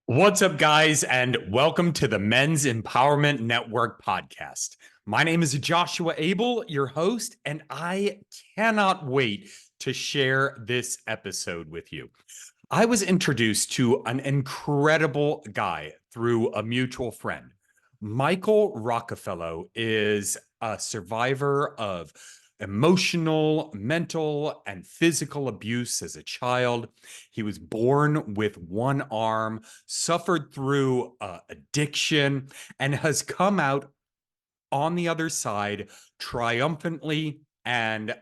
What's up, guys, and welcome to the Men's Empowerment Network podcast. My name is Joshua Abel, your host, and I cannot wait to share this episode with you. I was introduced to an incredible guy through a mutual friend. Michael Rockafellow is a survivor of emotional, mental, and physical abuse as a child. He was born with one arm, suffered through addiction, and has come out on the other side triumphantly and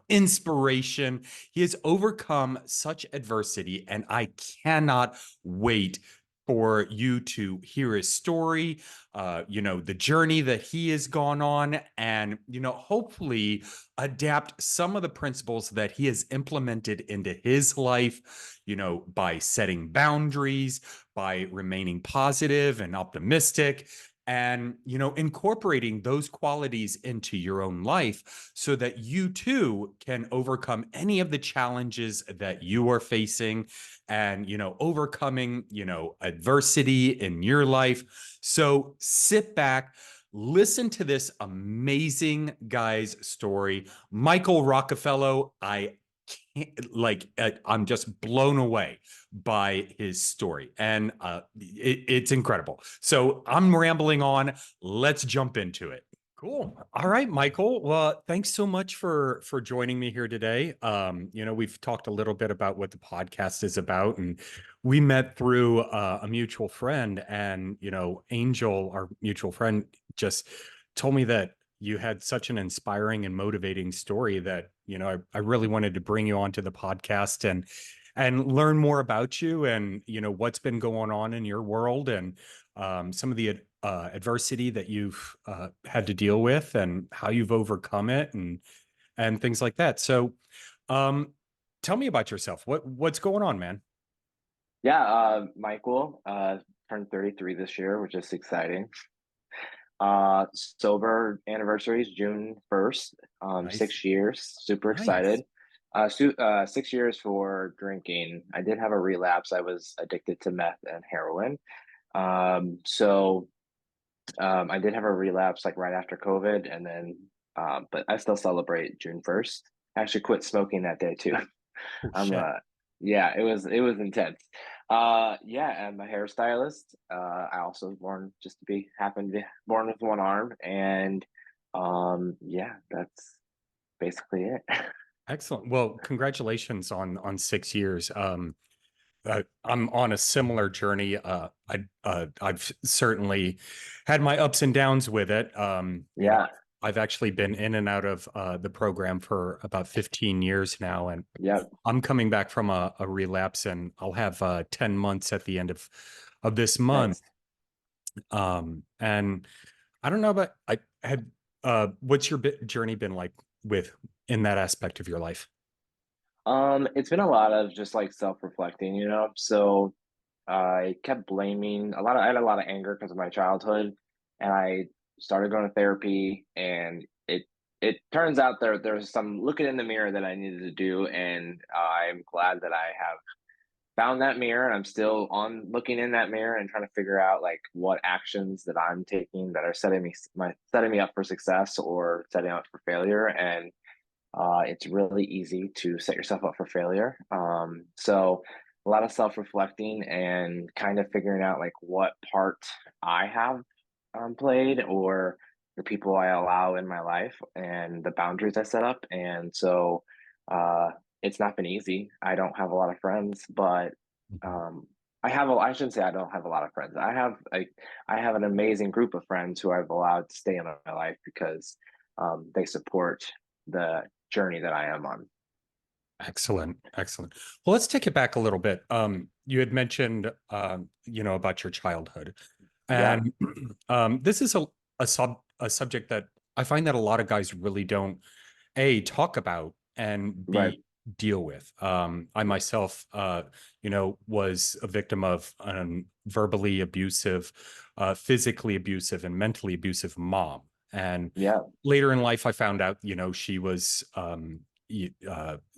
inspiration. He has overcome such adversity, and I cannot wait for you to hear his story, the journey that he has gone on, and hopefully adapt some of the principles that he has implemented into his life, by setting boundaries, by remaining positive and optimistic, and incorporating those qualities into your own life so that you too can overcome any of the challenges that you are facing, and overcoming adversity in your life. So sit back, listen to this amazing guy's story. Michael Rockafellow, I'm just blown away by his story, and it's incredible. So I'm rambling on. Let's jump into it. Cool. All right, Michael. Well, thanks so much for joining me here today. We've talked a little bit about what the podcast is about, and we met through a mutual friend, and Angel, our mutual friend, just told me that you had such an inspiring and motivating story that I really wanted to bring you onto the podcast and learn more about you, and what's been going on in your world, and some of the adversity that you've had to deal with, and how you've overcome it, and things like that. So tell me about yourself. What's going on, man? Michael turned 33 this year, which is exciting. Sober anniversary is June 1st. Nice. 6 years, super Nice. excited. 6 years for drinking. I did have a relapse. I was addicted to meth and heroin. I did have a relapse like right after COVID, and then but I still celebrate June 1st. I actually quit smoking that day too. Oh, I'm shit. Yeah, it was intense. Yeah, I'm a hairstylist. I also was born just to be happened to be born with one arm, and yeah, that's basically it. Excellent. Well, congratulations on 6 years. I'm on a similar journey. I've certainly had my ups and downs with it. Yeah, I've actually been in and out of the program for about 15 years now, and yeah, I'm coming back from a relapse, and I'll have 10 months at the end of this month. nice. And I don't know, but I had what's your journey been like with in that aspect of your life? It's been a lot of just like self-reflecting, you know. So I kept blaming a lot of I had a lot of anger because of my childhood, and I started going to therapy, and it turns out there's some looking in the mirror that I needed to do, and I'm glad that I have found that mirror, and I'm still on looking in that mirror and trying to figure out like what actions that I'm taking that are setting me up for success or setting up for failure. And it's really easy to set yourself up for failure. So a lot of self-reflecting and kind of figuring out like what part I have played, or the people I allow in my life and the boundaries I set up. And so uh, it's not been easy. I don't have a lot of friends, but Mhm. um, I shouldn't say I don't have a lot of friends. I have an amazing group of friends who I've allowed to stay in my life because they support the journey that I am on. Excellent, excellent. Well, let's take it back a little bit. You had mentioned, about your childhood, Yeah, and this is a subject that I find that a lot of guys really don't talk about, and right. deal with. I myself, was a victim of an verbally abusive, physically abusive, and mentally abusive mom. And Yeah, later in life, I found out, she was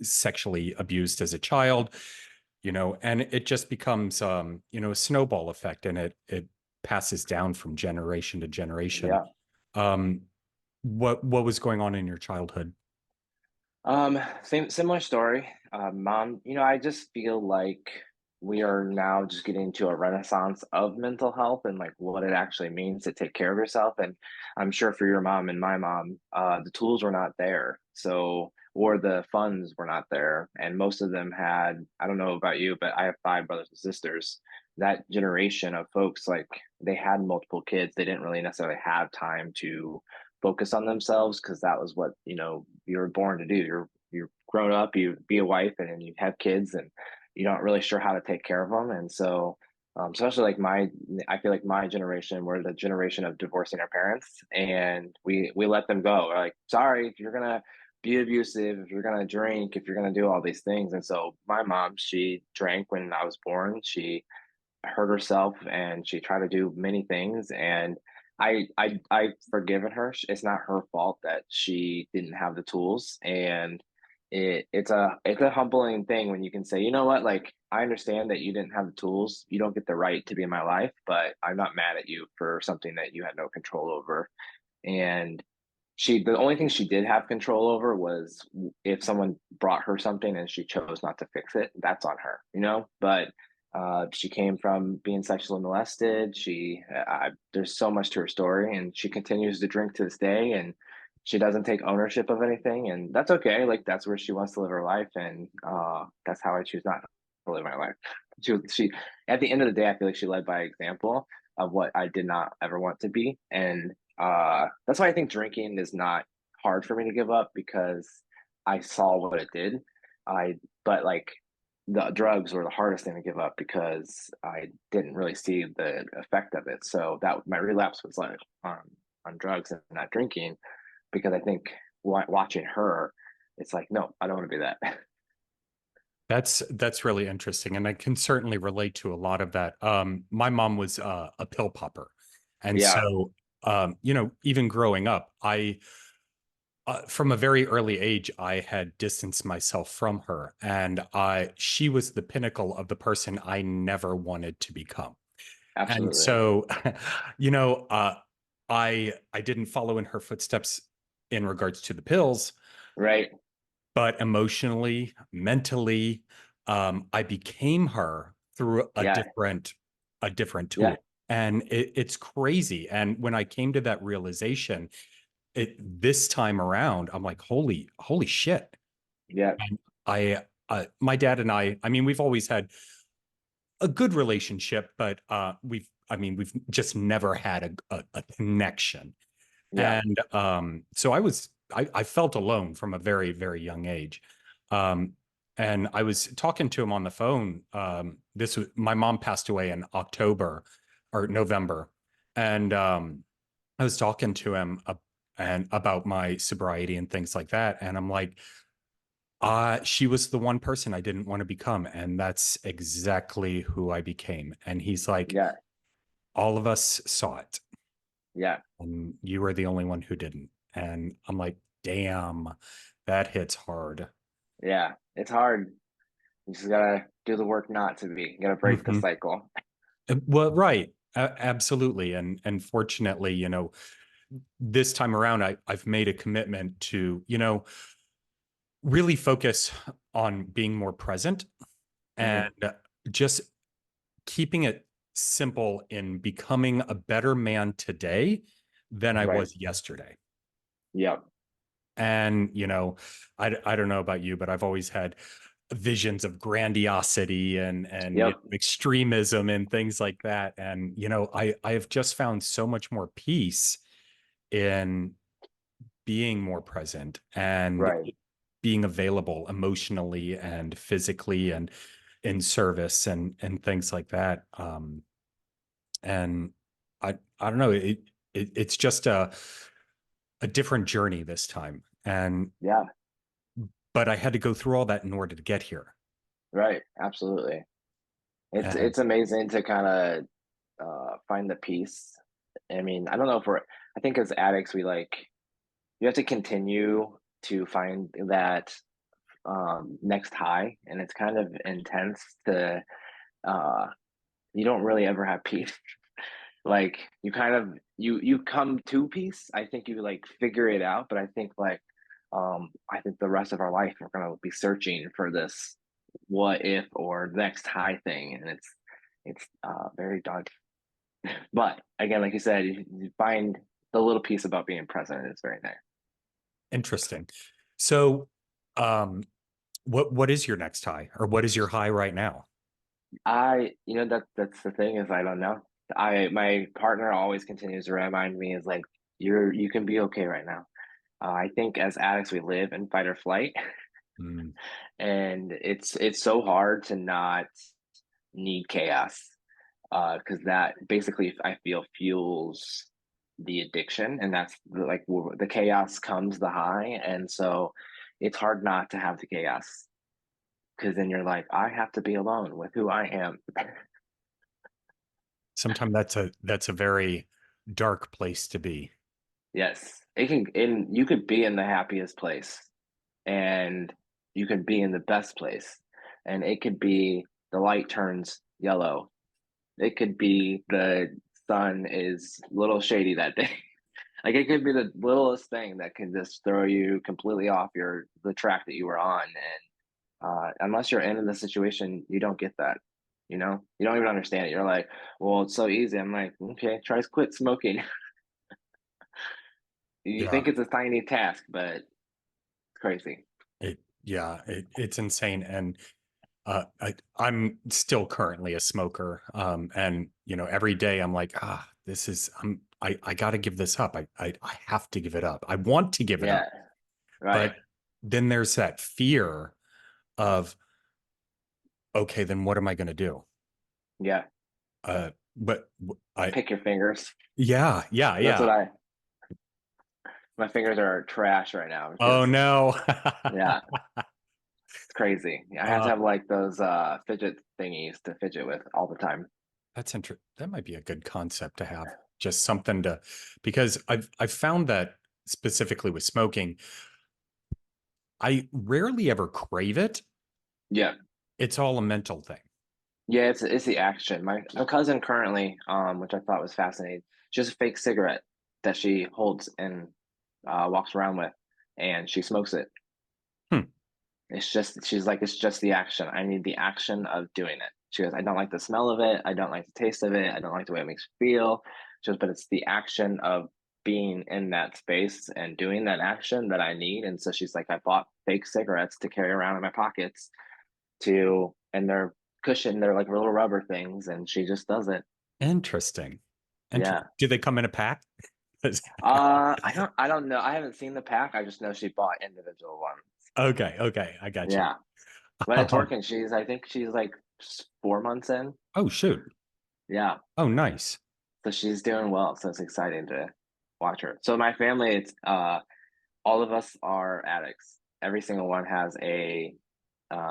sexually abused as a child. and it just becomes, a snowball effect, and it passes down from generation to generation. Yeah. Um, what was going on in your childhood? Similar story. Mom, I just feel like we are now just getting to a renaissance of mental health and like what it actually means to take care of yourself. And I'm sure for your mom and my mom, the tools were not there. So, or the funds were not there. And most of them had, I don't know about you, but I have five brothers and sisters. That generation of folks, like they had multiple kids. They didn't really necessarily have time to focus on themselves because that was what you were born to do. You're grown up, you be a wife, and then you have kids, and you're not really sure how to take care of them. And so, especially like I feel like my generation, we're the generation of divorcing our parents, and we let them go. We're like, sorry, if you're gonna be abusive, if you're gonna drink, if you're gonna do all these things. And so, my mom, she drank when I was born. She hurt herself and she tried to do many things, and I've forgiven her. It's not her fault that she didn't have the tools. And it's a humbling thing when you can say, you know what, like I understand that you didn't have the tools, you don't get the right to be in my life, but I'm not mad at you for something that you had no control over. And the only thing she did have control over was if someone brought her something and she chose not to fix it, that's on her, But she came from being sexually molested. There's so much to her story, and she continues to drink to this day, and she doesn't take ownership of anything, and that's okay. Like that's where she wants to live her life, and that's how I choose not to live my life. She, at the end of the day, I feel like she led by example of what I did not ever want to be, and that's why I think drinking is not hard for me to give up because I saw what it did. But like the drugs were the hardest thing to give up because I didn't really see the effect of it. So that my relapse was like on drugs and not drinking because I think watching her, it's like, no, I don't want to be that. That's really interesting, and I can certainly relate to a lot of that. My mom was a pill popper, and Yeah, so even growing up, I from a very early age, I had distanced myself from her, and she was the pinnacle of the person I never wanted to become. And absolutely. so, you know, uh, I didn't follow in her footsteps in regards to the pills, Right. but emotionally, mentally, I became her through Yeah. a different Yeah. tool. And it's crazy. And when I came to that realization, this time around, I'm like, holy shit. Yeah. And my dad and I mean, we've always had a good relationship, but we've just never had a connection. Yeah. And so I felt alone from a very, very young age. Um, and I was talking to him on the phone. My mom passed away in October or November. And I was talking to him and about my sobriety and things like that. And I'm like, she was the one person I didn't want to become. And that's exactly who I became. And he's like, Yeah. all of us saw it, Yeah. and you were the only one who didn't. And I'm like, damn, that hits hard. Yeah. It's hard. You just gotta do the work not to be. You gotta break the Mhm. cycle. Well, right. Absolutely. And fortunately, this time around, I've made a commitment to, really focus on being more present and Hmm. just keeping it simple in becoming a better man today than I Right. was yesterday. Yep. And, I don't know about you, but I've always had visions of grandiosity and Yep. extremism and things like that. And, I have just found so much more peace in being more present and Right. being available emotionally and physically and in service and things like that. And I don't know, it's just a different journey this time. And Yeah. but I had to go through all that in order to get here. Right. Absolutely. It's And it's amazing to kind of find the peace. I mean, I don't know if we're. I think as addicts, we like you have to continue to find that next high, and it's kind of intense to uh you don't really ever have peace. Like you kind of you come to peace. I think you like figure it out, but I think the rest of our life we're gonna be searching for this what if or next high thing, and it's very daunting. But again, like you said, you find the little piece about being present is very nice. Interesting. So, what is your next high, or what is your high right now? That's the thing is I don't know. My partner always continues to remind me is like you can be okay right now. I think as addicts we live in fight or flight, Mm, and it's so hard to not need chaos because that basically I feel fuels the addiction, and that's like the chaos comes the high, and so it's hard not to have the chaos because then you're like I have to be alone with who I am. Sometimes that's a very dark place to be. Yes, it can, and you could be in the happiest place, and you could be in the best place, and it could be the light turns yellow. It could be the sun is a little shady that day. Like it could be the littlest thing that can just throw you completely off the track that you were on, and unless you're in the situation, you don't get that. You don't even understand it. You're like, well, it's so easy. I'm like, okay, try to quit smoking. You Yeah, think it's a tiny task, but it's crazy. it's insane. And I'm still currently a smoker. And every day I'm like, this is I got to give this up. I have to give it up. I want to give it up, Yeah, right. but then there's that fear of, okay, then what am I going to do? Yeah, But I, pick your fingers. yeah, yeah, That's what yeah. my fingers are trash right now Oh because no. yeah, it's crazy. I have to uh, have like those fidget thingies to fidget with all the time. that's interesting. That might be a good concept to have. Just something to, because I've found that specifically with smoking, I rarely ever crave it. Yeah. It's all a mental thing. Yeah, it's the action. My cousin currently, which I thought was fascinating, she has a fake cigarette that she holds and walks around with, and she smokes it. Hmm. She's like, it's just the action. I need the action of doing it. She goes, I don't like the smell of it. I don't like the taste of it. I don't like the way it makes me feel. She goes, but it's the action of being in that space and doing that action that I need. And so she's like, I bought fake cigarettes to carry around in my pockets and they're cushioned, they're like little rubber things, and she just does it. Interesting. Yeah. Do they come in a pack? I don't know. I haven't seen the pack. I just know she bought individual ones. Okay, okay, I got you. Yeah. But it's working. I think she's like 4 months in. Oh shoot. Yeah. Oh nice. So she's doing well. So it's exciting to watch her. So my family, it's all of us are addicts. Every single one has a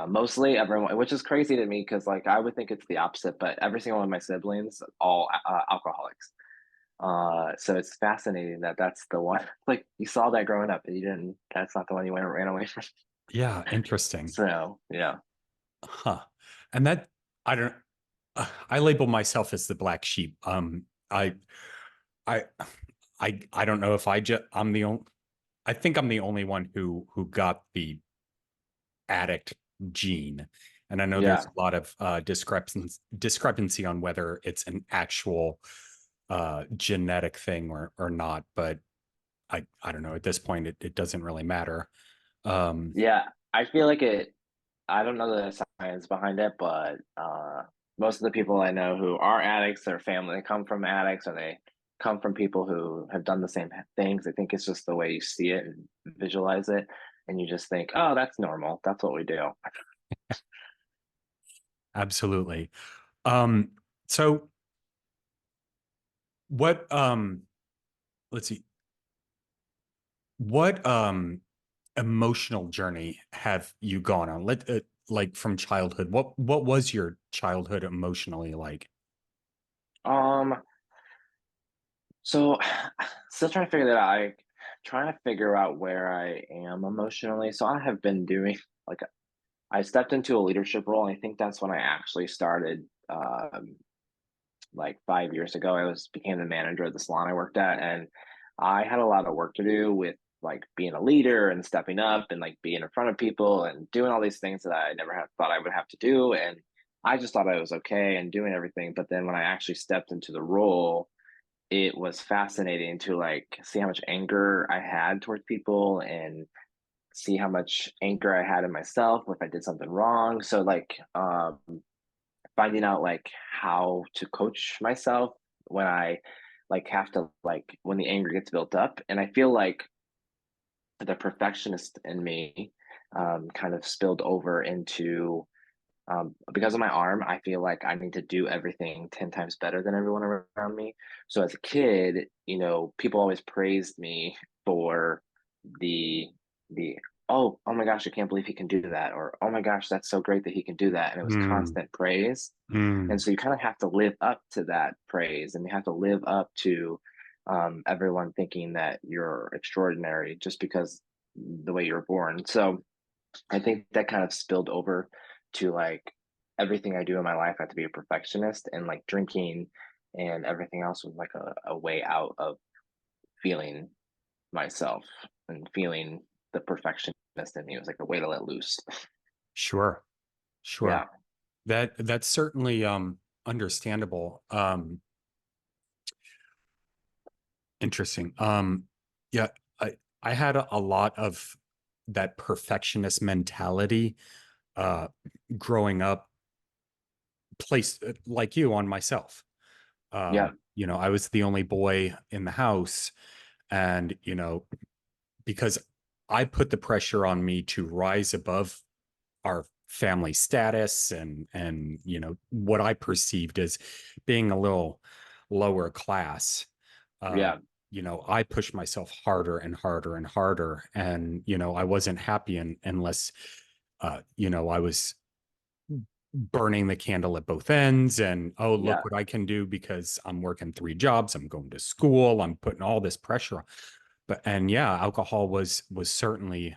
mostly everyone, which is crazy to me because like I would think it's the opposite, but every single one of my siblings all alcoholics. So it's fascinating that that's the one. Like you saw that growing up, and you didn't. That's not the one you went ran away from. Yeah, interesting. So yeah, Huh. And that I don't I label myself as the black sheep. I I don't know if I'm the only I think I'm the only one who got the addict gene. And I know there's yeah, a lot of discrepancy on whether it's an actual genetic thing or not, but I don't know. At this point, it doesn't really matter. Um, yeah. I feel like it. I don't know the science behind it, but most of the people I know who are addicts, their family they come from addicts, or they come from people who have done the same things. I think it's just the way you see it and visualize it, and you just think, "Oh, that's normal. That's what we do." absolutely. Um, so what let's see. What emotional journey have you gone on? Like from childhood. What was your childhood emotionally like? Um, So, still trying to figure that out. Trying to figure out where I am emotionally. So I have been doing. like I stepped into a leadership role, and I think that's when I actually started. Like 5 years ago, I was became the manager of the salon I worked at, and I had a lot of work to do with like being a leader and stepping up and like being in front of people and doing all these things that I never had thought I would have to do. And I just thought I was okay and doing everything. But then when I actually stepped into the role, it was fascinating to like see how much anger I had towards people and see how much anger I had in myself if I did something wrong. So like finding out like how to coach myself when I like have to like when the anger gets built up. And I feel like the perfectionist in me kind of spilled over into because of my arm. I feel like I need to do everything 10 times better than everyone around me. So as a kid, people always praised me for the the oh my gosh, I can't believe he can do that, or oh my gosh, that's so great that he can do that. And it was Mm, constant praise. And mm. so you kind of have to live up to that praise, and you have to live up to everyone thinking that you're extraordinary just because the way you're born. So I think that kind of spilled over to like everything I do in my life. I have to be a perfectionist, and like drinking and everything else was like a way out of feeling myself and feeling the perfectionist in me. It was like a way to let loose. Sure, sure. Yeah. That's certainly understandable. Interesting. Yeah, I had a lot of that perfectionist mentality uh growing up, placed like you on myself. Yeah. I was the only boy in the house, and because I put the pressure on me to rise above our family status and what I perceived as being a little lower class. Uh, Yeah. I pushed myself harder and harder and harder, and I wasn't happy unless I was burning the candle at both ends, and oh, look Yeah. what I can do because I'm working 3 jobs, I'm going to school, I'm putting all this pressure on. And yeah, alcohol was certainly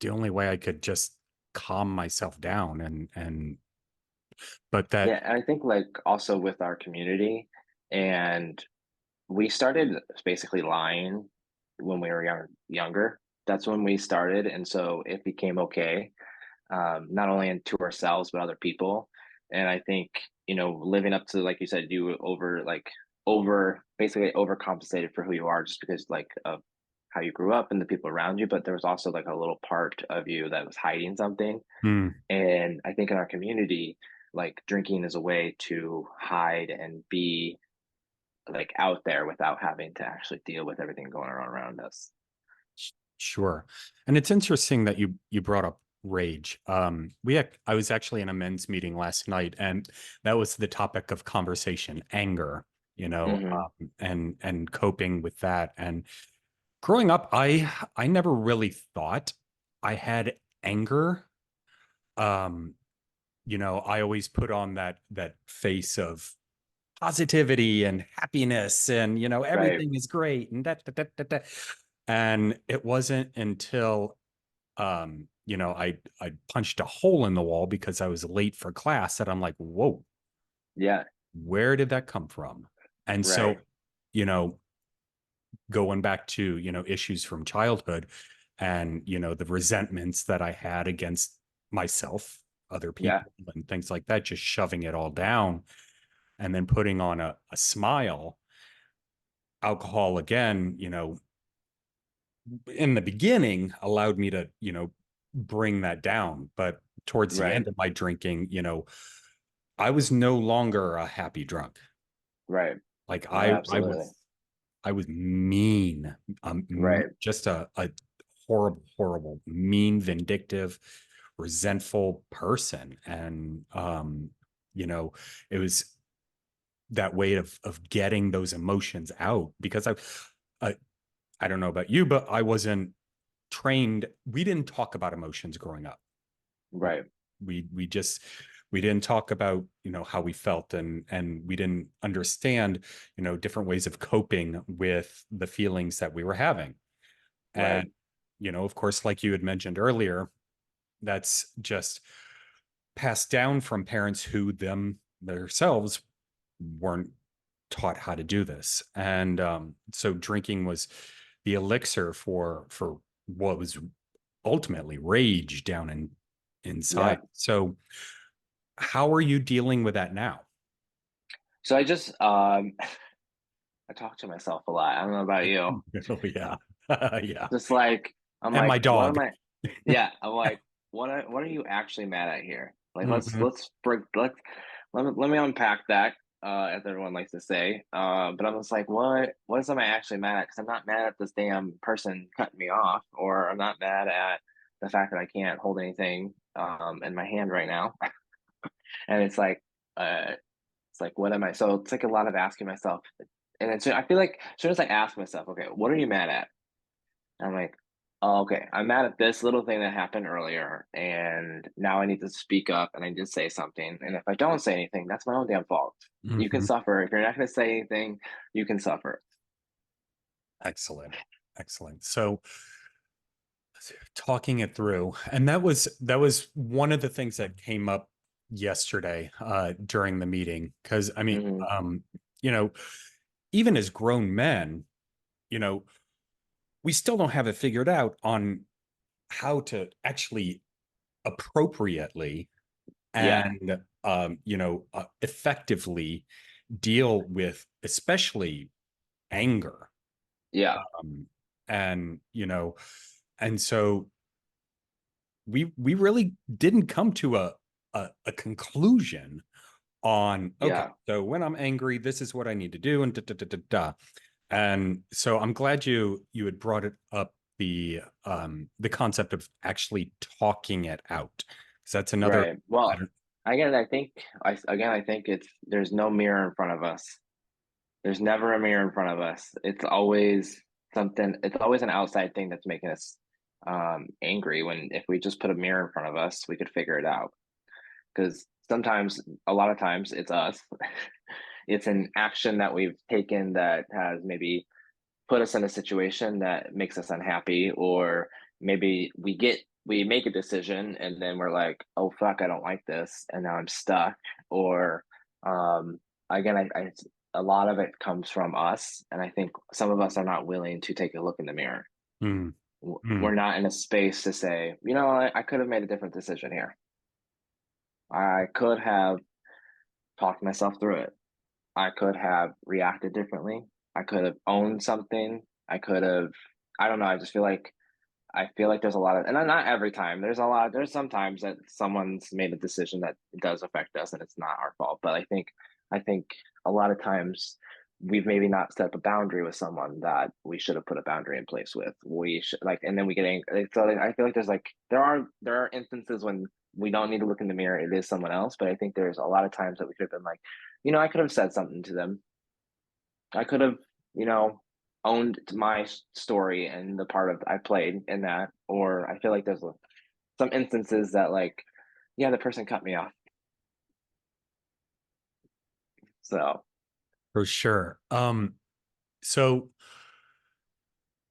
the only way I could just calm myself down, and but that Yeah. And I think like also with our community, and we started basically lying when we were younger. That's when we started. And so it became okay, not only to ourselves but other people. And I think living up to like you said, you over basically overcompensated for who you are just because like of how you grew up and the people around you. But there was also like a little part of you that was hiding something. mm, And I think in our community, like drinking is a way to hide and be like out there without having to actually deal with everything going on around us. sure. And it's interesting that you brought up rage. I was actually in a men's meeting last night, and that was the topic of conversation: anger, Hmm. and coping with that. And growing up, I never really thought I had anger. um I always put on that face of positivity and happiness, and Right. everything is great, and that. And it wasn't until I punched a hole in the wall because I was late for class that I'm like, whoa, Yeah. where did that come from? And Right. so, you know going back to issues from childhood, and the resentments that I had against myself, other Yeah. people, and things like that, just shoving it all down, and then putting on a smile. Alcohol, again, in the beginning, allowed me to bring that down, but towards the Right. end of my drinking, I was no longer a happy drunk. Right. Like No, absolutely. I was mean, Right. just a horrible, horrible, mean, vindictive, resentful person. And you know, it was that way of getting those emotions out, because I I don't know about you, but I wasn't trained. We didn't talk about emotions growing up. Right. We didn't talk about how we felt, and we didn't understand different ways of coping with the feelings that we were having. Right. And of course, like you had mentioned earlier, that's just passed down from parents who themselves weren't taught how to do this. And so drinking was the elixir for what was ultimately rage down inside. Yeah. So how are you dealing with that now? So I just I talk to myself a lot. I don't know about you. Oh, yeah. Yeah. Just like I'm And my like, what am dog. I? Yeah, I'm like, what are you actually mad at here? Like, Mhm. let me unpack that, as everyone likes to say. But I'm just like, what am I actually mad at? Because I'm not mad at this damn person cutting me off, or I'm not mad at the fact that I can't hold anything in my hand right now. And it's like, what am I? So it's like a lot of asking myself, and I feel like as soon as I ask myself, okay, what are you mad at? I'm like, oh, okay, I'm mad at this little thing that happened earlier, and now I need to speak up and I need to say something. And if I don't say anything, that's my own damn fault. You can Mhm. suffer. If you're not going to say anything, you can suffer. Excellent. Excellent. So talking it through, and that was one of the things that came up yesterday during the meeting. Because I mean, Hmm. you know, even as grown men, you know, we still don't have it figured out on how to actually appropriately Yeah, and effectively deal with especially anger. yeah, um, and and so we really didn't come to a conclusion on, okay, yeah. so when I'm angry, this is what I need to do, and da, da, da, da, da. And so I'm glad you had brought it up, the concept of actually talking it out, because that's another. Right. I Well, don't. I think it's there's no mirror in front of us. There's never a mirror in front of us. It's always something. It's always an outside thing that's making us angry. When if we just put a mirror in front of us, we could figure it out. Because sometimes, a lot of times, it's us. It's an action that we've taken that has maybe put us in a situation that makes us unhappy, or maybe we make a decision and then we're like, oh fuck, I don't like this, and now I'm stuck. Or um, again, a lot of it comes from us, and I think some of us are not willing to take a look in the mirror. Mm, mm, We're not in a space to say, you know, I could have made a different decision here. I could have talked myself through it. I could have reacted differently. I could have owned something. I could have, I don't know. I feel like there's a lot of, and not every time. There's sometimes that someone's made a decision that does affect us and it's not our fault. But I think a lot of times we've maybe not set up a boundary with someone that we should have put a boundary in place with. We should like, and then we get angry. So I feel like there are instances when we don't need to look in the mirror. It is someone else. But I think there's a lot of times that we could have been like, you know, I could have said something to them. I could have, you know, owned my story and the part of I played in that. Or I feel like some instances that like, yeah, the person cut me off. So for sure. So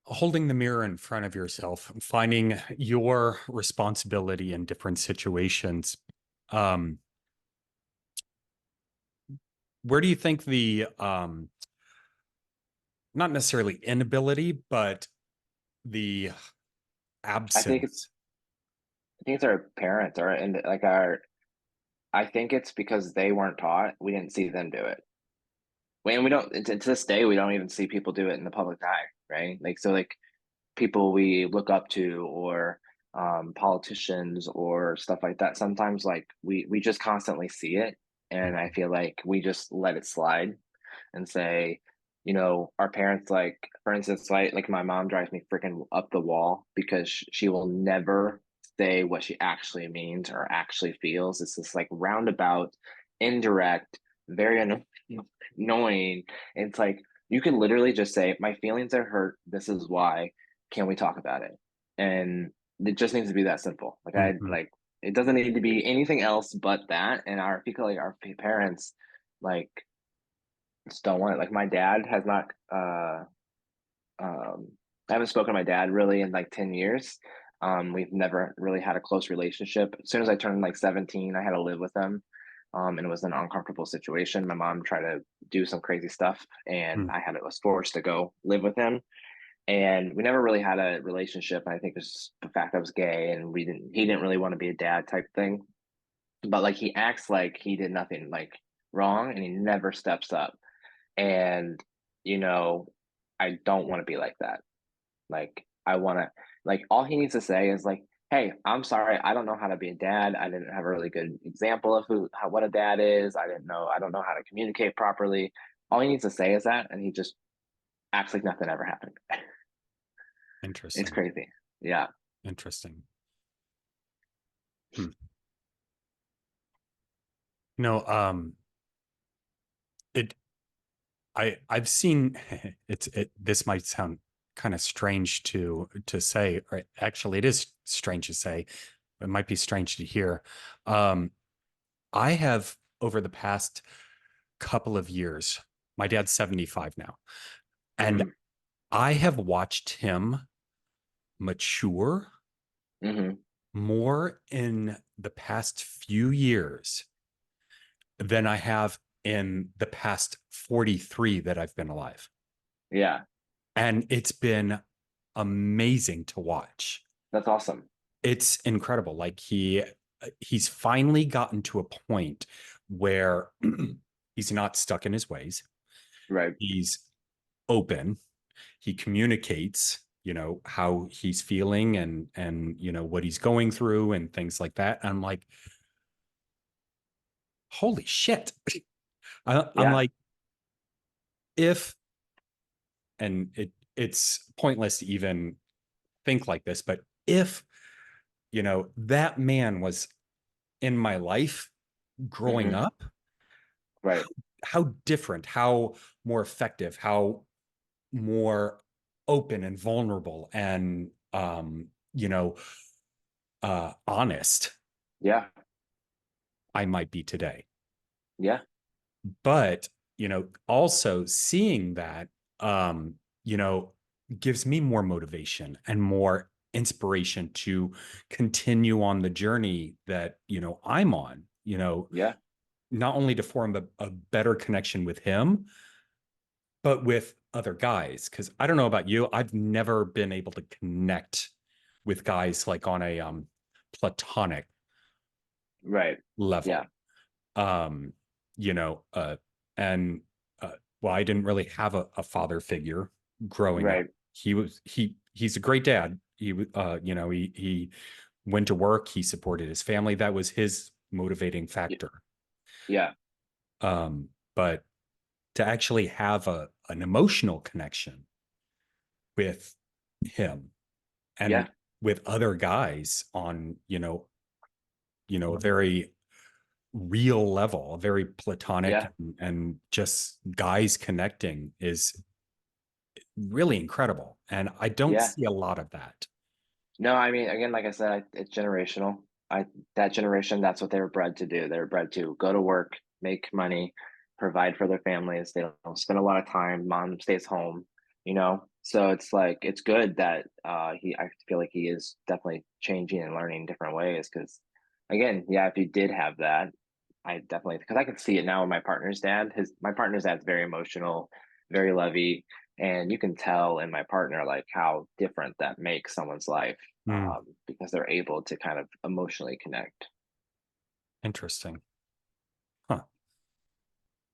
holding the mirror in front of yourself, finding your responsibility in different situations. Um, where do you think the not necessarily inability, but the I think it's absence? I think it's our parents or and like our I think it's because they weren't taught. We didn't see them do it. And we don't to this day we don't even see people do it in the public eye, right? Like so like people we look up to, or politicians or stuff like that. Sometimes like we just constantly see it, and I feel like we just let it slide and say, you know, our parents, like for instance, like my mom drives me freaking up the wall because she will never say what she actually means or actually feels. It's this like roundabout, indirect, very annoying. It's like you can literally just say, my feelings are hurt, this is why, can we talk about it? And it just needs to be that simple. Like I Mhm. like it doesn't need to be anything else but that. And our people, like our parents, like just don't want it. Like my dad has not um I haven't spoken to my dad really in like 10 years. We've never really had a close relationship. As soon as I turned like 17, I had to live with him. And it was an uncomfortable situation. My mom tried to do some crazy stuff, and Mm, was forced to go live with him. And we never really had a relationship. I think it's just the fact I was gay, and he didn't really want to be a dad type thing. But like he acts like he did nothing like wrong, and he never steps up. And you know, I don't want to be like that. Like, I wanna like, all he needs to say is like, "Hey, I'm sorry, I don't know how to be a dad. I didn't have a really good example of what a dad is. I don't know how to communicate properly." All he needs to say is that, and he just acts like nothing ever happened. It's interesting. crazy. Yeah. Interesting. Hmm. No, it I've seen this might sound kind of strange to say, or actually it is strange to say. It might be strange to hear. Um, I have over the past couple of years, my dad's 75 now, and Mhm. I have watched him mature Mhm. more in the past few years than I have in the past 43 that I've been alive. Yeah. And it's been amazing to watch. That's awesome. It's incredible. Like he's finally gotten to a point where he's not stuck in his ways. Right. He's open. He communicates, how he's feeling and what he's going through and things like that. And I'm like, holy shit. I'm Yeah. like, if and it's pointless to even think like this, but if that man was in my life growing Mhm. up, Right. how different, how more effective, how more open and vulnerable and honest Yeah. I might be today. Yeah. But also seeing that um you know gives me more motivation and more inspiration to continue on the journey that I'm on, Yeah. not only to form a better connection with him, but with other guys. Because I don't know about you, I've never been able to connect with guys like on a platonic Right. Yeah. level. um you know uh and well, I didn't really have a father figure growing up. Right. He's a great dad. He went to work, he supported his family, that was his motivating Y- factor. Yeah. But to actually have an emotional connection with him and Yeah. with other guys on a very real level, a very platonic Yeah. and just guys connecting is really incredible. And I don't Yeah. see a lot of that. No, I mean, again, like I said, it's generational. I That generation, that's what they were bred to do. They were bred to go to work, make money, provide for their families. They don't spend a lot of time. Mom stays home, you know. So it's like it's good that I feel like he is definitely changing and learning different ways. Because again, yeah, if you did have that, I definitely because I can see it now with my partner's dad. My partner's dad's very emotional, very lovey, and you can tell in my partner like how different that makes someone's life, Hmm, because they're able to kind of emotionally connect. interesting. Huh.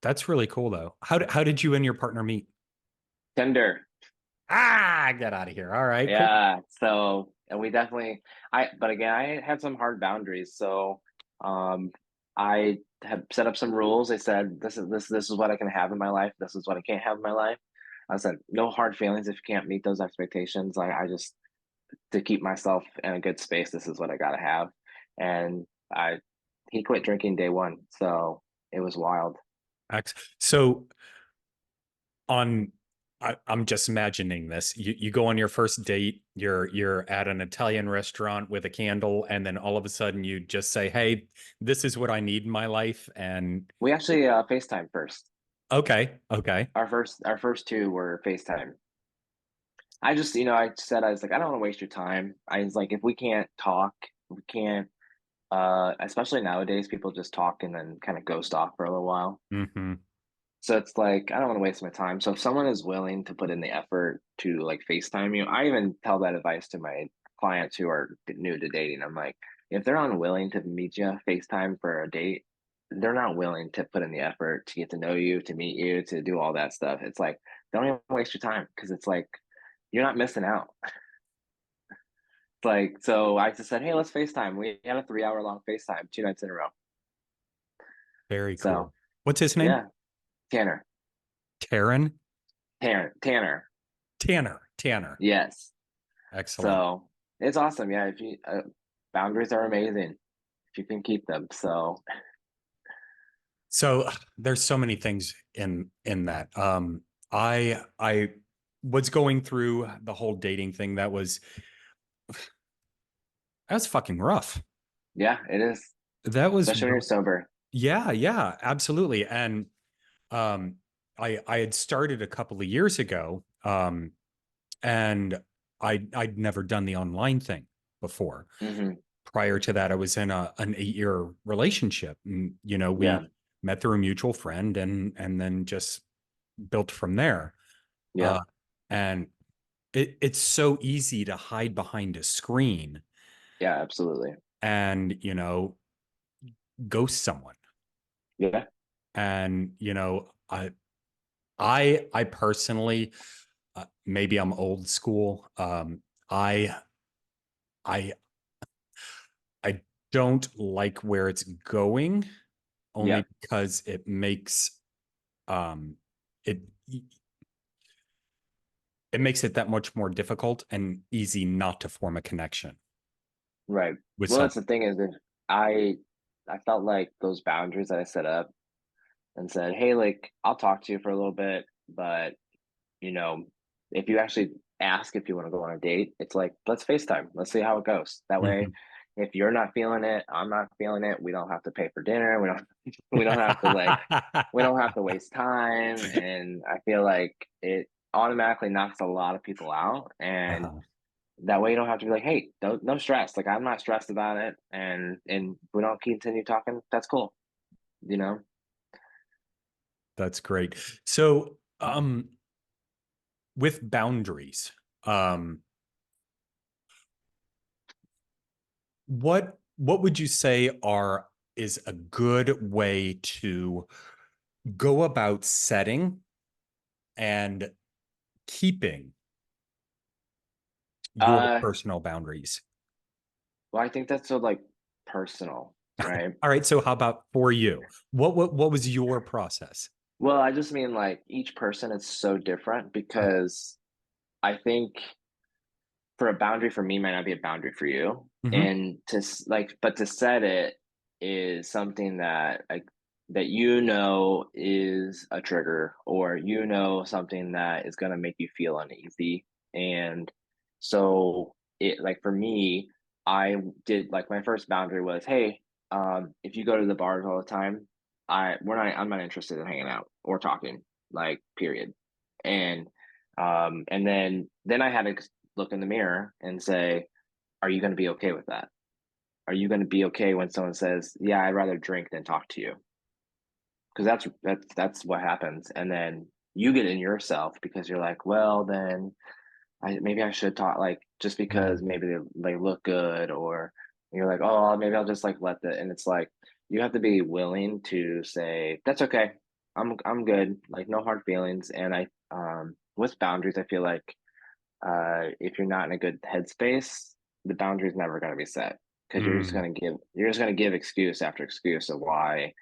That's really cool though. How did you and your partner meet? Tinder. Get out of here. All right, cool. Yeah, so and we definitely but again, I had some hard boundaries. So um I have set up some rules. I said this is what I can have in my life. This is what I can't have in my life. I said no hard feelings if you can't meet those expectations. I just to keep myself in a good space, this is what I gotta have. And I he quit drinking day one. So it was wild. So on I'm just imagining this. You go on your first date, you're at an Italian restaurant with a candle, and then all of a sudden you just say, "Hey, this is what I need in my life." And We actually FaceTime first. okay, okay. Our first two were FaceTime. I just, I said, I was like, I don't want to waste your time. I was like, if we can't talk, we can't, especially nowadays, people just talk and then kind of ghost off for a little while. Hmm. So it's like, I don't want to waste my time. So if someone is willing to put in the effort to like FaceTime you, I even tell that advice to my clients who are new to dating. I'm like, if they're unwilling to meet you FaceTime for a date, they're not willing to put in the effort to get to know you, to meet you, to do all that stuff. It's like, don't even waste your time because it's like, you're not missing out. It's like, so I just said, hey, let's FaceTime. We had a 3 hour long FaceTime 2 nights in a row. Very So cool. What's his name? yeah, Tanner, Karen? Tanner. Tanner. Yes. Excellent. So it's awesome. Yeah. If you, boundaries are amazing if you can keep them. So So there's so many things in that. I was going through the whole dating thing that was fucking rough. yeah, it is, That was especially when you're sober. yeah, yeah, absolutely. And um I had started a couple of years ago, and I'd never done the online thing before. Hmm. Prior to that, I was in an 8 year relationship. And, Yeah. we met through a mutual friend, and then just built from there. Yeah. Uh, and it's so easy to hide behind a screen Yeah. Absolutely. and, ghost someone. Yeah. And, I personally, maybe I'm old school. I, I, I don't like where it's going, Yeah. only because um, it, it makes it that much more difficult and easy not to form a connection Right. with Well, someone. that's the thing is if I, I felt like those boundaries that I set up and said, hey, like, I'll talk to you for a little bit, but you know, if you actually ask if you want to go on a date, it's like, let's FaceTime. Let's see how it goes. That way, Mhm. if you're not feeling it, I'm not feeling it. We don't have to pay for dinner. We don't we don't have to like we don't have to waste time. And I feel like it automatically knocks a lot of people out. And Uh-huh. that way you don't have to be like, hey, no stress. Like I'm not stressed about it. And we don't continue talking, that's cool, you know? That's great. So, with boundaries, what would you say are is a good way to go about setting and keeping your Uh personal boundaries? well, I think that's so like personal, right? All right. So how about for you? What was your process? Well, I just mean like each person is so different because I think for a boundary for me might not be a boundary for you. Mm-hmm. And like, but to set it is something that like that is a trigger or something that is going to make you feel uneasy. And so it like for me, I did like my first boundary was, hey, if you go to the bars all the time, I'm not interested in hanging out or talking, like period. And and then I had to look in the mirror and say, are you going to be okay with that? Are you going to be okay when someone says, yeah, I'd rather drink than talk to you? Because that's what happens. And then you get in yourself because you're like, well, then maybe I should talk, like just because maybe they look good, or you're like, oh, maybe I'll just like let the, and it's like you have to be willing to say that's okay. I'm good, like no hard feelings. And I with boundaries, I feel like if you're not in a good headspace, the boundary is never going to be set because Mm, you're just going to give excuse after excuse of why,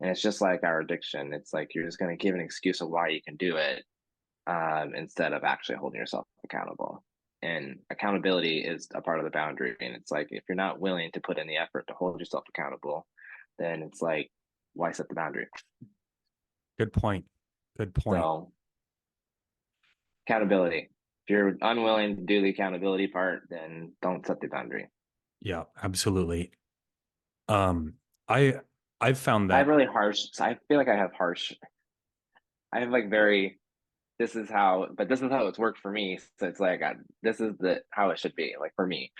and it's just like our addiction. It's like you're just going to give an excuse of why you can do it, instead of actually holding yourself accountable. And accountability is a part of the boundary. And it's like if you're not willing to put in the effort to hold yourself accountable, then it's like why set the boundary? good point. Good point. So accountability. If you're unwilling to do the accountability part, then don't set the boundary. Yeah, absolutely. Um, I I've found I have that really harsh. So I feel like I have harsh. I have like very. this is how it's worked for me. So it's like, this is how it should be, like, for me.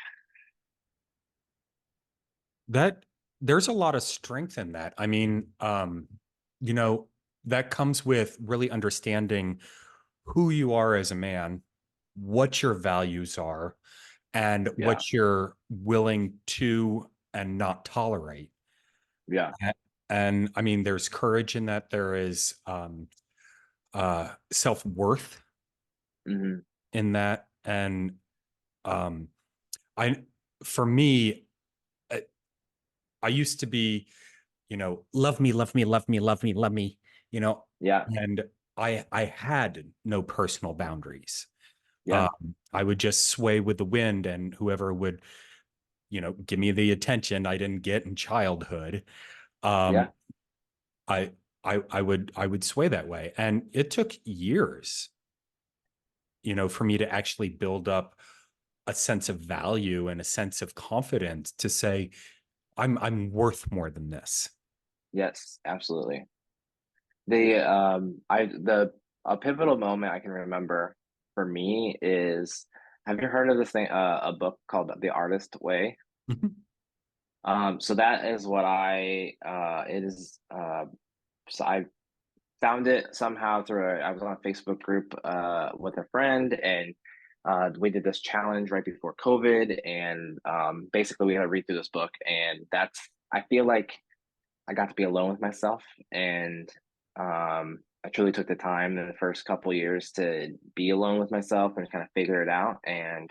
That there's a lot of strength in that. I mean, you know, that comes with really understanding who you are as a man, what your values are, and Yeah. what you're willing to and not tolerate. Yeah. A- And I mean, there's courage in that. There is self-worth Hmm. in that. And um, I, for me, I, I used to be, love me, love me, love me, love me, love me, you know, Yeah. and I had no personal boundaries. Yeah. I would just sway with the wind, and whoever would, give me the attention I didn't get in childhood. Um, Yeah. I, I would sway that way. And it took years, for me to actually build up a sense of value and a sense of confidence to say, I'm worth more than this. Yes, absolutely. The a pivotal moment I can remember for me is, have you heard of this thing, a book called The Artist Way? So that is what it is, so I found it somehow I was on a Facebook group with a friend, and we did this challenge right before COVID, and basically we had to read through this book, and I feel like I got to be alone with myself, and I truly took the time in the first couple years to be alone with myself and kind of figure it out. And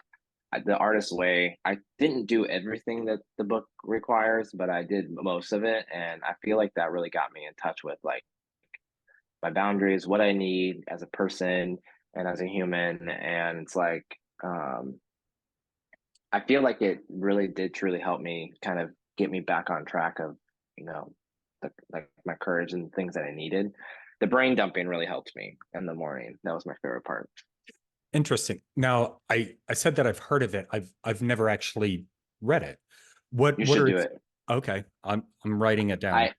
the artist's way, I didn't do everything that the book requires, but I did most of it, and I feel like that really got me in touch with, like, my boundaries, what I need as a person and as a human. And it's like, um, I feel like it really did truly help me kind of get me back on track of, you know, like my courage and things that I needed. The brain dumping really helped me in the morning. That was my favorite part. Interesting. Now, I said that I've heard of it. I've never actually read it. What You what should are do its it. okay. I'm writing it down. I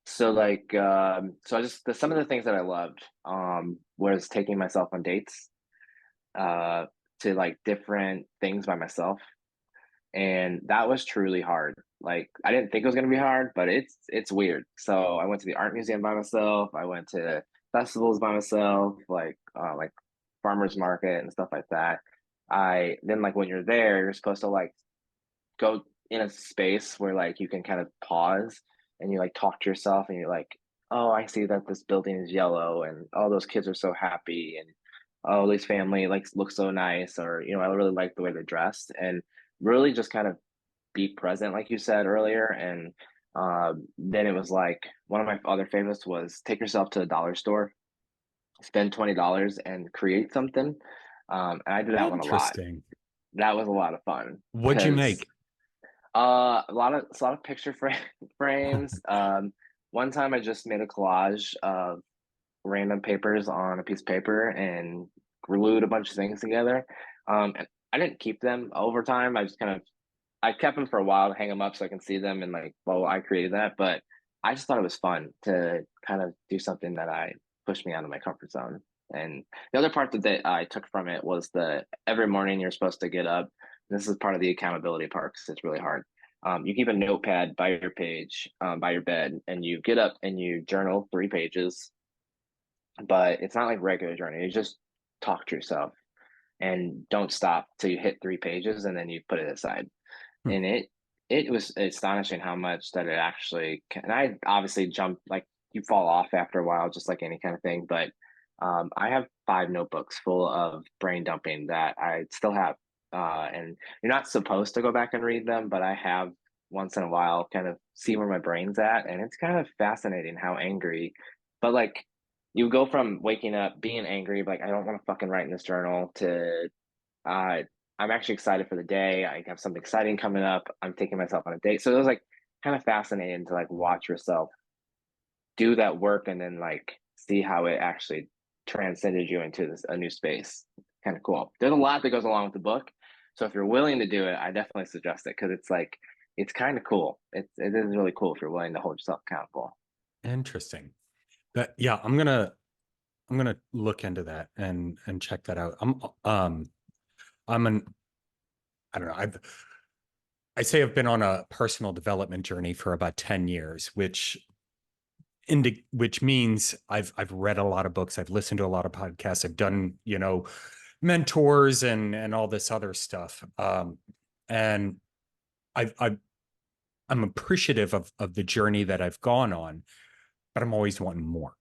so like so I just some of the things that I loved was taking myself on dates uh to like different things by myself, and that was truly hard. Like, I didn't think it was going to be hard, but it's weird. So I went to the art museum by myself. I went to festivals by myself, like farmers market and stuff like that. I then, like, when you're there, you're supposed to like go in a space where like you can kind of pause and you like talk to yourself, and you're like, oh, I see that this building is yellow, and all those kids are so happy, and oh, this family like looks so nice, or I really like the way they're dressed, and really just kind of be present, like you said earlier. And then it was like, one of my other favorites was take yourself to a dollar store, spend $20 and create something. And I did that one a lot. Interesting. That was a lot of fun What'd you because make? a lot of picture frames. One time I just made a collage of random papers on a piece of paper and glued a bunch of things together. And I didn't keep them over time. I kept them for a while to hang them up so I can see them, and like, well, I created that. But I just thought it was fun to kind of do something that I pushed me out of my comfort zone. And the other part that I took from it was the every morning you're supposed to get up. This is part of the accountability part because it's really hard. You keep a notepad by your page, by your bed, and you get up and you journal 3 pages. But it's not like regular journaling. You just talk to yourself and don't stop till you hit 3 pages, and then you put it aside. Hmm. And it was astonishing how much that it actually can. And I obviously jumped, like, you fall off after a while, just like any kind of thing. But I have 5 notebooks full of brain dumping that I still have. And you're not supposed to go back and read them, but I have once in a while, kind of see where my brain's at. And it's kind of fascinating how angry, but like, you go from waking up being angry, like, I don't want to fucking write in this journal, to uh, I'm actually excited for the day. I have something exciting coming up. I'm taking myself on a date. So it was like kind of fascinating to like watch yourself do that work, and then like see how it actually transcended you into a new space. Kind of cool. There's a lot that goes along with the book. So if you're willing to do it, I definitely suggest it, because it's like, it's kind of cool. It is really cool if you're willing to hold yourself accountable. Interesting. But yeah, I'm gonna I'm gonna look into that and check that out. I'm an I don't know. I say I've been on a personal development journey for about 10 years, which means I've read a lot of books, I've listened to a lot of podcasts, I've done, mentors and all this other stuff. And I I'm appreciative of the journey that I've gone on, but I'm always wanting more.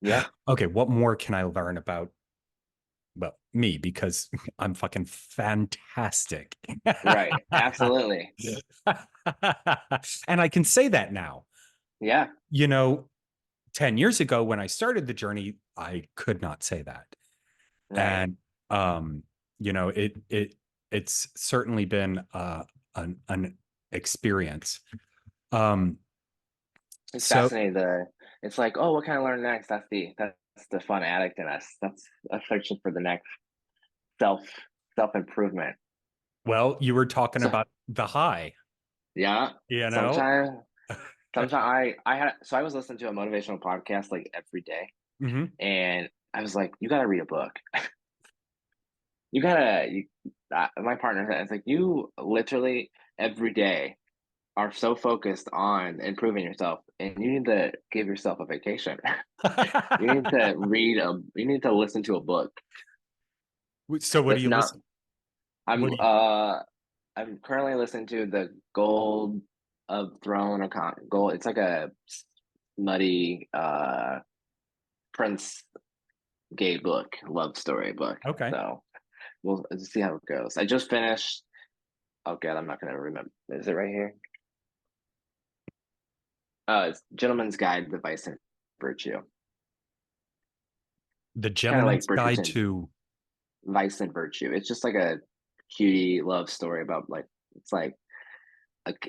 Yeah. Okay, what more can I learn about, well, me, because I'm fucking fantastic. Right. Absolutely. And I can say that now. Yeah. You know, 10 years ago when I started the journey, I could not say that. Right. And um, it's certainly been an experience. Um, It's so fascinating. It's like, oh, what can I learn next? That's the fun addict in us. That's a searching for the next self self improvement. well, you were talking So about the high, yeah, you know? sometimes sometimes I was listening to a motivational podcast like every day, Mhm. and I was like, you gotta read a book. You gotta you My partner said, it's like you literally every day are so focused on improving yourself, and you need to give yourself a vacation. You need to listen to a book. So what do If you not, listen? What I'm do you uh I'm currently listening to the Gold of Throne of Gold. It's like a muddy Prince gay book, love story book. Okay. So we'll see how it goes. I just finished. Oh god, I'm not gonna remember. Is it right here? It's Gentleman's Guide to Vice and Virtue. The Kind of like Gentleman's Guide Bridgerton, to Vice and Virtue. It's just like a cutie love story about like it's like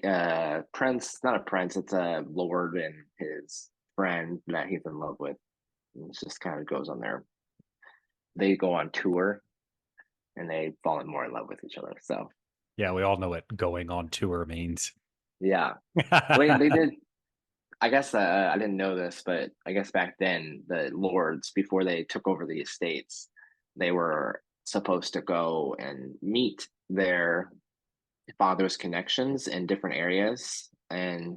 a prince, not a prince. It's a lord and his friend that he's in love with. And it just kind of goes on there. They go on tour and they fall more in love with each other. So yeah, we all know what going on tour means. yeah, well, they did. I guess I didn't know this, but I guess back then the lords, before they took over the estates, they were supposed to go and meet their father's connections in different areas, and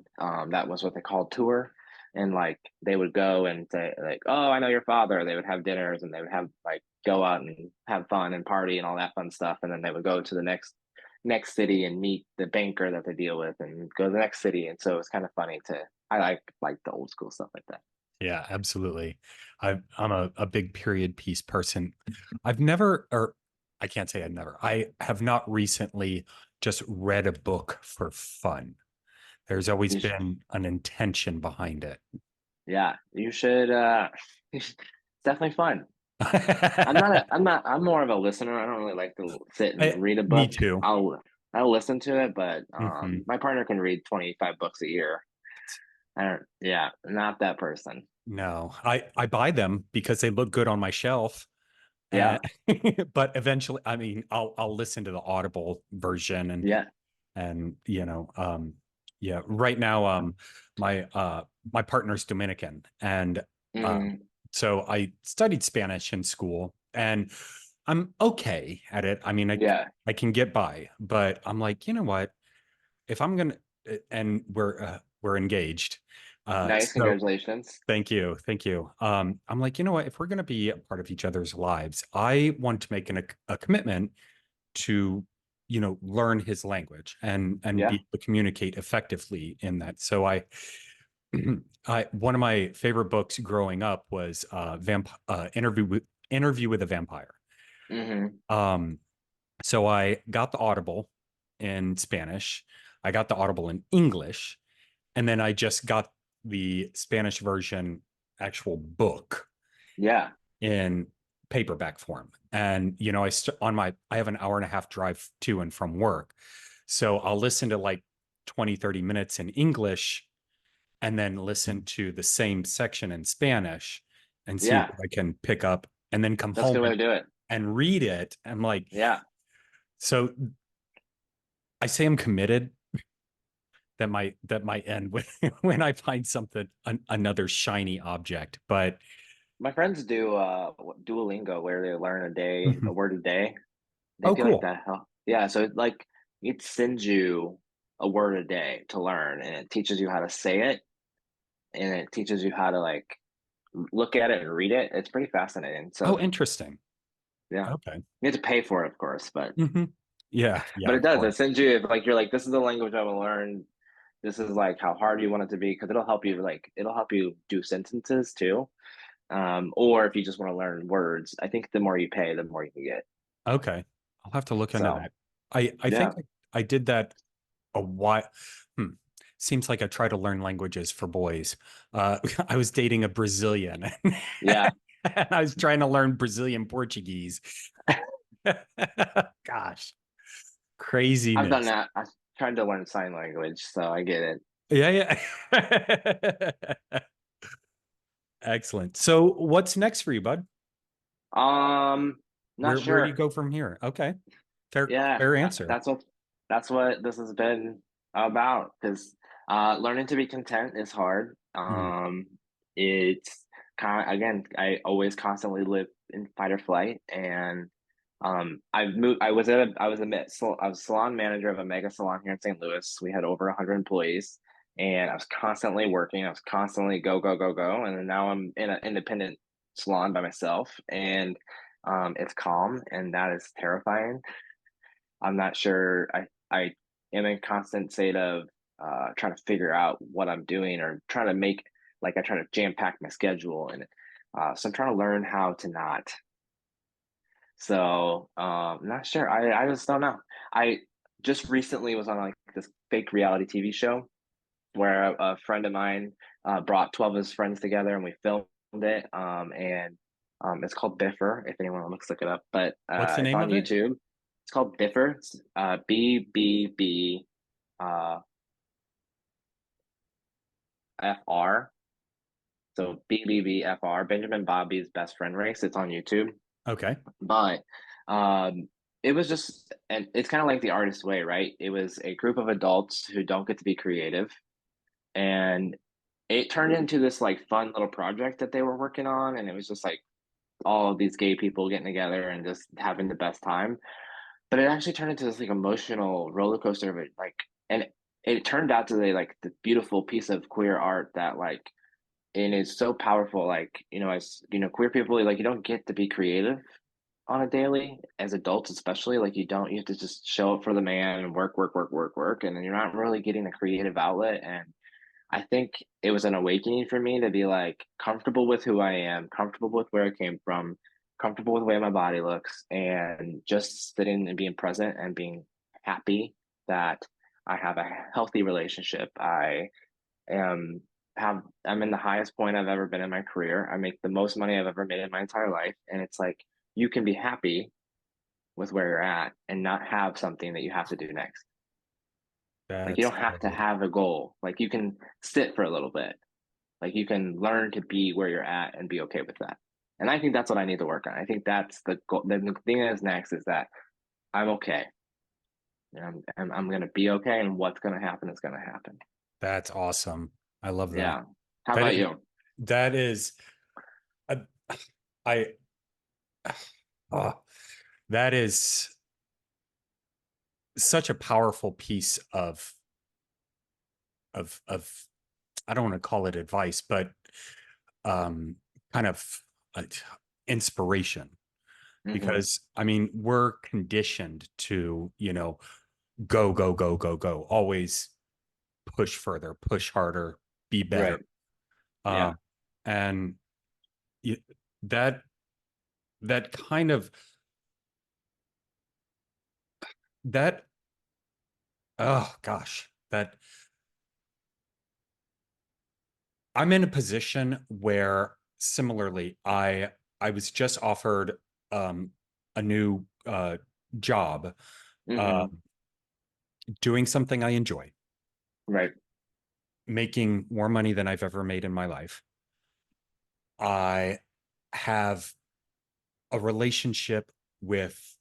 that was what they called tour. And like they would go and say like, "Oh, I know your father." They would have dinners and they would have like go out and have fun and party and all that fun stuff. And then they would go to the next city and meet the banker that they deal with and go to the next city. And so it's kind of funny to I like the old school stuff like that. Yeah, absolutely. I'm a big period piece person. I've never, or I can't say I've never, I have not recently just read a book for fun. There's always You sh- been an intention behind it. yeah, you should. It's definitely fun. I'm more of a listener. I don't really like to sit and read a Me book. too. I'll listen to it, but Mhm. my partner can read 25 books a year. I don't yeah, not that person. No, I buy them because they look good on my shelf. Yeah. And but eventually, I mean, I'll listen to the Audible version Yeah. and yeah, right now my partner's Dominican and Mm, so I studied Spanish in school and I'm okay at it. I mean, yeah. I can get by, but I'm like, you know what? If I'm gonna and we're engaged. Nice. So Congratulations. thank you. Thank you. I'm like, you know what? If we're going to be a part of each other's lives, I want to make a commitment to, learn his language and be Yeah. able to communicate effectively in that. So I one of my favorite books growing up was Interview with a Vampire. Mm-hmm. Um, so I got the Audible in Spanish. I got the Audible in English, and then I just got the Spanish version actual book Yeah. in paperback form. And I have an hour and a half drive to and from work. So I'll listen to like 20, 30 minutes in English and then listen to the same section in Spanish and see Yeah. what I can pick up and then come That's a home good way to do it. and read it. I'm like, Yeah. so I say I'm committed. That might end when when I find something another shiny object. But My friends do Duolingo where they learn a Mhm. word a day. They Oh, feel like cool. that help. Yeah, so it sends you a word a day to learn, and it teaches you how to say it, and it teaches you how to like look at it and read it. It's pretty fascinating. Oh, So interesting. yeah, Okay. you have to pay for it, of course, but Hmm. Yeah, yeah, it of does. It course. sends you if like you're like this is the language I want to learn. This is like how hard you want it to be because it'll help you do sentences too. Or if you just want to learn words, I think the more you pay, the more you can get. Okay. I'll have to look into So that. I think yeah, I did that a while. Hmm. Seems like I try to learn languages for boys. I was dating a Brazilian yeah. and I was trying to learn Brazilian Portuguese. Gosh, I've done craziness. that. I tried to learn sign language, so I get it. Yeah, yeah. Excellent. So what's next for you, bud? Um, not Where do you sure. go from here? Okay. Fair Yeah, fair answer. that's what this has been about. Because learning to be content is hard. Mhm. It's kind of again, I always constantly live in fight or flight, and I've moved. I was salon manager of a mega salon here in St. Louis. We had over 100 employees, and I was constantly working. I was constantly go go go go, and then now I'm in an independent salon by myself, and it's calm, and that is terrifying. I'm not sure. I am in constant state of trying to figure out what I'm doing or trying to make like I try to jam pack my schedule and so I'm trying to learn how to not. So not sure. I just don't know. I just recently was on like this fake reality TV show where a friend of mine brought 12 of his friends together and we filmed it. And it's called Biffer, if anyone wants to look it up, but What's the it's name on of it? YouTube. It's called Biffer. It's, BBB uh, FR. So BBBFR, Benjamin Bobby's Best Friend Race. It's on YouTube. Okay. But um, it was just, and it's kind of like the artist's way, right? It was a group of adults who don't get to be creative. And it turned into this like fun little project that they were working on. And it was just like all of these gay people getting together and just having the best time. But it actually turned into this like emotional roller coaster of it. Like, and it turned out to be like the beautiful piece of queer art that like, and it's so powerful. Like, as queer people, like you don't get to be creative on a daily as adults, especially like you have to just show up for the man and work, work, work, work, work. And then you're not really getting a creative outlet. And I think it was an awakening for me to be like comfortable with who I am, comfortable with where I came from, comfortable with the way my body looks, and just sitting and being present and being happy that I have a healthy relationship. I am I'm in the highest point I've ever been in my career. I make the most money I've ever made in my entire life. And it's like you can be happy with where you're at and not have something that you have to do next. Like you That's don't have to good. have a goal. Like you can sit for a little bit. Like you can learn to be where you're at and be okay with that. And I think that's what I need to work on. I think that's the goal. The thing is next is that I'm okay. I'm going to be okay, and what's going to happen is going to happen. That's awesome. I love that. Yeah. How That about is, you? that is uh, I oh, that is such a powerful piece of I don't want to call it advice, but um kind of uh, inspiration Hmm. because I mean we're conditioned to, go go go go go, always push further, push harder, be better. Right. Uh Yeah. and you, that that kind of that oh gosh, that I'm in a position where similarly I was just offered um a new job uh Hmm. doing something I enjoy, Right. making more money than I've ever made in my life. I have a relationship with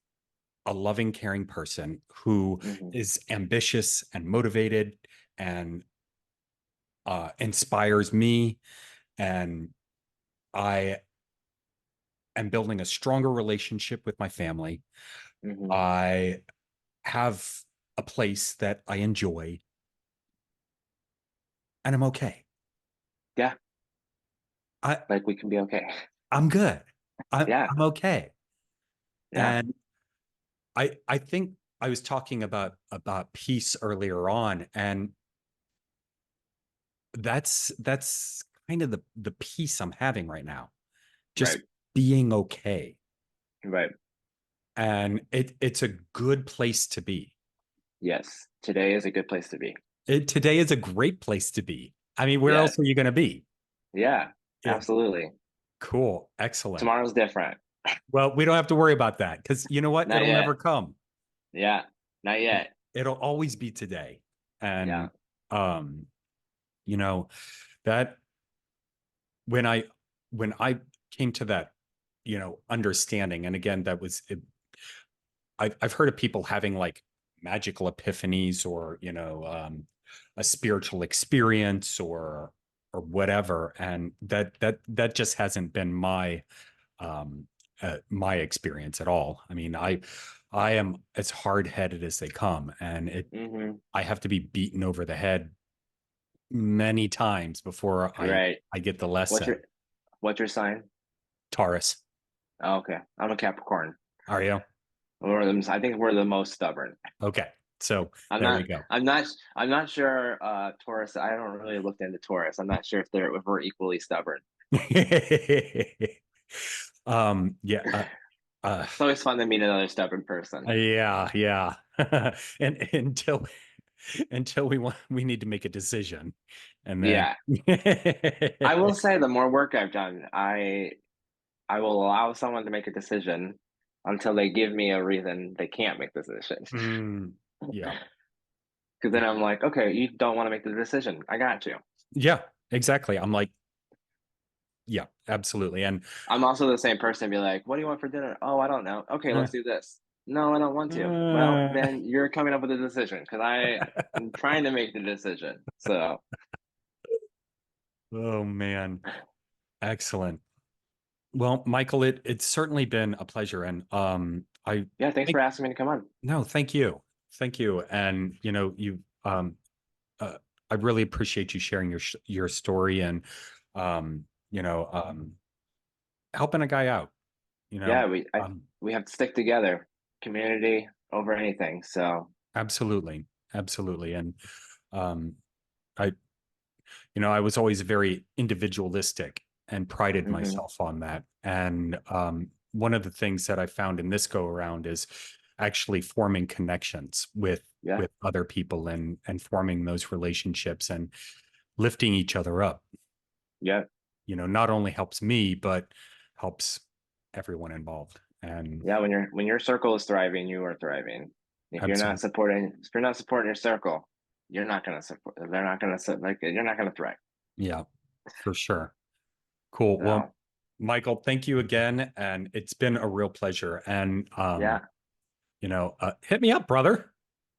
a loving, caring person who Hmm. is ambitious and motivated and inspires me. And I am building a stronger relationship with my family. Hmm. I have a place that I enjoy, and I'm okay. Yeah, I like we can be okay. I'm good. Yeah, I'm okay. yeah, And I think I was talking about peace earlier on, and that's kind of the peace I'm having right now. Just right, being okay. right. And it's a good place to be. Yes, today is a good place to be. Today is a great place to be. I mean, where else Yes, are you going to be? yeah, Yeah, absolutely. cool. Excellent. Tomorrow's different. Well, we don't have to worry about that because you know what? Not It'll never yet. come. Yeah, not yet. It'll always be today. Yeah. And um, you know, that when I when I came to that, understanding, and again, that was it, I've heard of people having like magical epiphanies or a spiritual experience or whatever, and that just hasn't been my experience at all. I mean, I am as hard headed as they come, and Hmm. I have to be beaten over the head many times before Right. I get the What's your lesson. what's your sign? Taurus, Oh, okay, I'm a Capricorn. are you? I think we're the most stubborn. Okay, so I'm there we not. go. I'm not. I'm not sure. Taurus. I don't really look into Taurus. I'm not sure if we're equally stubborn. Yeah. Uh, It's always fun to meet another stubborn person. yeah, yeah. And until we need to make a decision, and then Yeah, I will say the more work I've done, I will allow someone to make a decision until they give me a reason they can't make the decision. Mm, yeah, Because then yeah, I'm like, okay, you don't want to make the decision. I got you. yeah, exactly. I'm like, yeah, absolutely. And I'm also the same person. Be like, what do you want for dinner? Oh, I don't know. Okay, uh, let's do this. No, I don't want to. Well, uh, then you're coming up with a decision because I'm trying to make the decision. So oh man, excellent. Well, Michael, it's certainly been a pleasure, and I yeah, thanks think for asking me to come on. no, thank you, and you uh, I really appreciate you sharing your story and um, you know um, helping a guy out. You Yeah, know, we have to stick together, community over anything. So absolutely, absolutely, and um, I I was always very individualistic and prided hmm myself on that. And one of the things that I found in this go around is actually forming connections yeah, with other people and forming those relationships and lifting each other up. yeah, Not only helps me, but helps everyone involved. And yeah. When your circle is thriving, you are thriving. absolutely, If you're not supporting your circle, you're not gonna support. They're not gonna like. You're not gonna thrive. yeah, for sure. Cool. Well, So Michael, thank you again. And it's been a real pleasure. And yeah, hit me up, brother.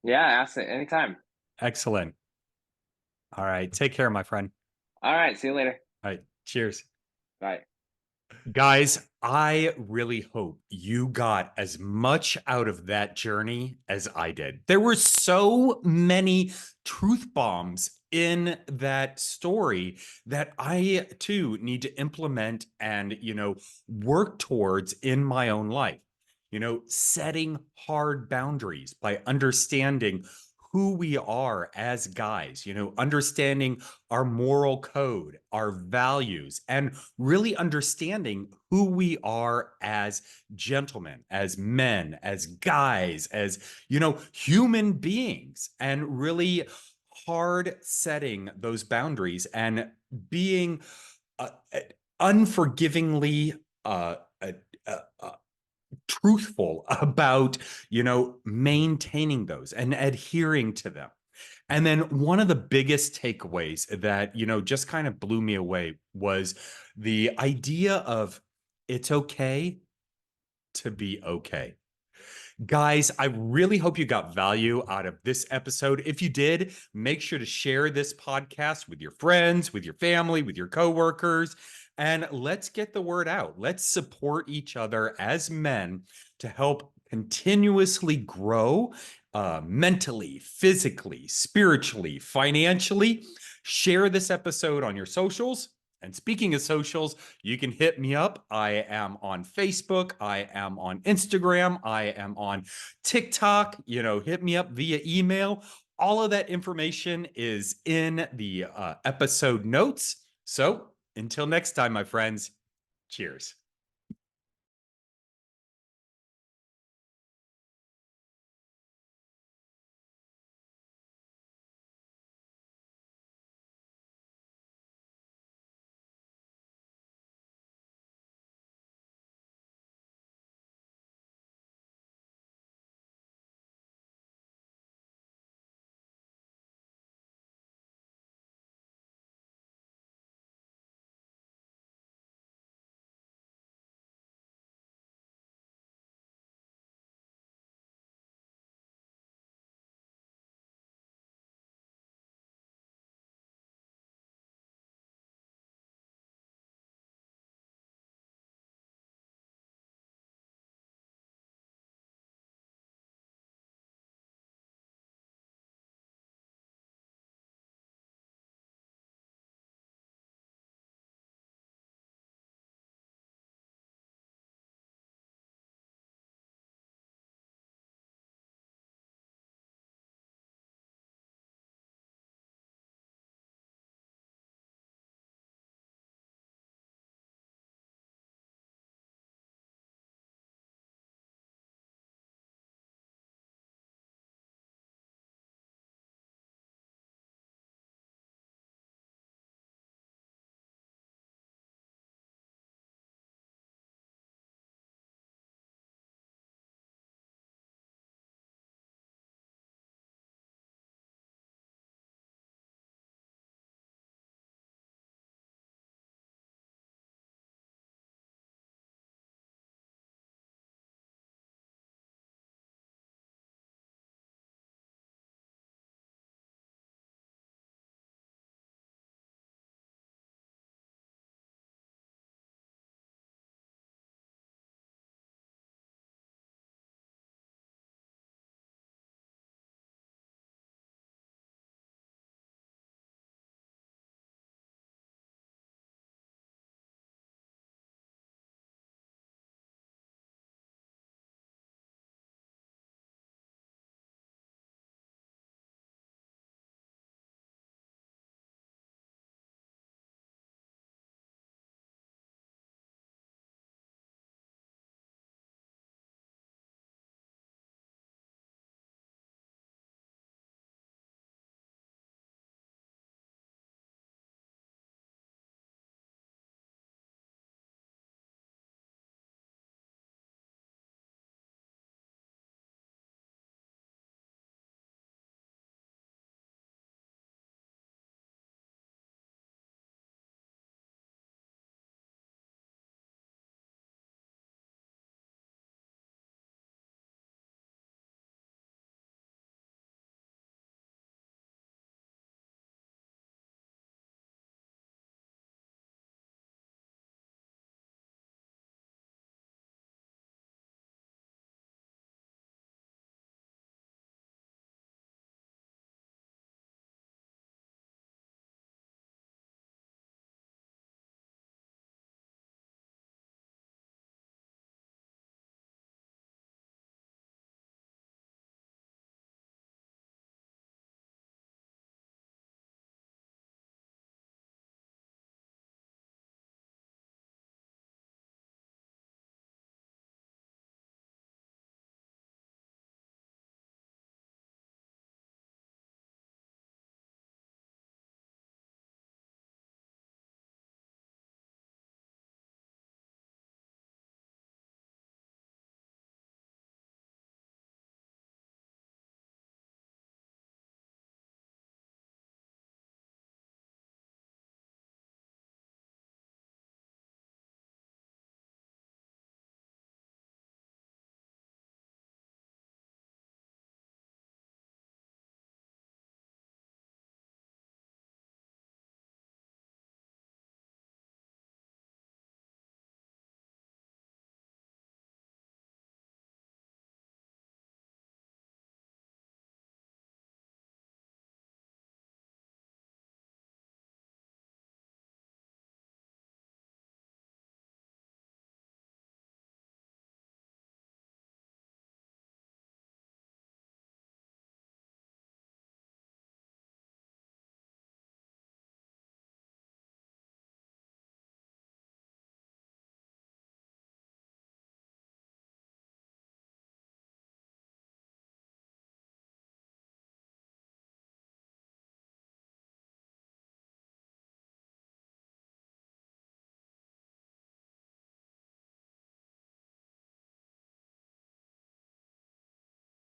yeah. Ask it anytime. Excellent. All right. Take care, my friend. All right. See you later. All right. Cheers. Bye. Guys, I really hope you got as much out of that journey as I did. There were so many truth bombs in that story that I too need to implement and, work towards in my own life. Setting hard boundaries by understanding who we are as guys, understanding our moral code, our values, and really understanding who we are as gentlemen, as men, as guys, as, human beings, and really hard setting those boundaries and being unforgivingly uh, uh, truthful about, maintaining those and adhering to them. And then one of the biggest takeaways that, just kind of blew me away was the idea of it's okay to be okay. Guys, I really hope you got value out of this episode. If you did, make sure to share this podcast with your friends, with your family, with your coworkers. And let's get the word out. Let's support each other as men to help continuously grow mentally, physically, spiritually, financially. Share this episode on your socials. And speaking of socials, you can hit me up. I am on Facebook. I am on Instagram. I am on TikTok. Hit me up via email. All of that information is in the episode notes. So until next time, my friends, cheers.